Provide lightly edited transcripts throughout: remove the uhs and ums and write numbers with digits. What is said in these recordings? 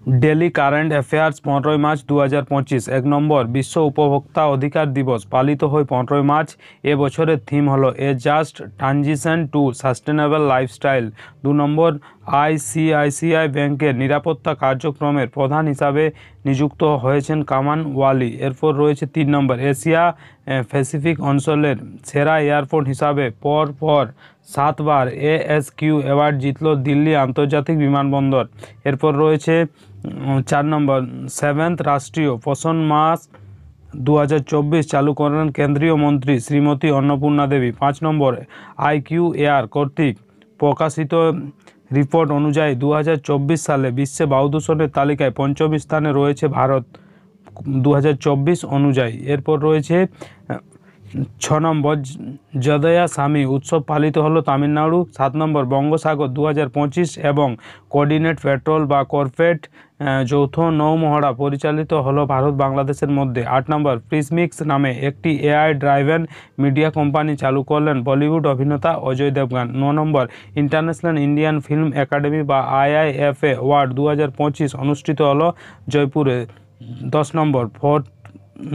Daily current affairs 15ই March 2025। 1 number, বিশ্ব উপভোক্তা অধিকার দিবস পালিত হয় 15ই মার্চ। এবছরের থিম হলো a just transition to sustainable lifestyle. 2 number, ICICI ব্যাংকের নিরাপত্তা কার্যক্রমের প্রধান হিসাবে নিযুক্ত হয়েছেন কামাল ওয়ালি। এরপর রয়েছে 3 নম্বর, এশিয়া প্যাসিফিক অঞ্চলের সেরা এয়ারপোর্ট হিসাবে পর 7বার এএসকিউ অ্যাওয়ার্ড জিতল দিল্লি আন্তর্জাতিক বিমানবন্দর। এরপর রয়েছে 4 নম্বর, 7th রাষ্ট্রীয় পোষণ মাস 2024 চালু করেন কেন্দ্রীয় মন্ত্রী শ্রীমতী অন্নপূর্ণা দেবী। 5 নম্বর, IQAR কর্তৃক প্রকাশিত রিপোর্ট অনুযায়ী 2024 সালে বিশ্বে বায়ু দূষণের তালিকায় 5ম স্থানে রয়েছে ভারত 2024 অনুযায়ী। এরপর রয়েছে 6 নম্বর, যদয়া স্বামী উৎসব পালিত হলো তামিলনাড়ু। 7 নম্বর, বঙ্গোসাগর 2025 এবং কোঅর্ডিনেট পেট্রোল বা কর্পেট যৌথ নৌমহড়া পরিচালিত হলো ভারত বাংলাদেশের মধ্যে। 8 নম্বর, প্রিজমিক্স নামে একটি AI ড্রাইভেন মিডিয়া কোম্পানি চালু করলেন বলিউড অভিনেতা Ajay Devgan. 9 number, International Indian Film Academy বা IIFA অ্যাওয়ার্ড 2025 অনুষ্ঠিত হলো জয়পুরে। 10 number,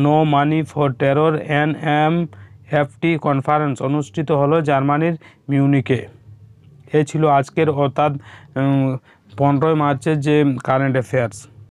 no money for terror NMFT conference অনুষ্ঠিত হলো জার্মানির মিউনিকে। এই ছিল আজকের অর্থাৎ 15ই মার্চের যে কারেন্ট অ্যাফেয়ার্স।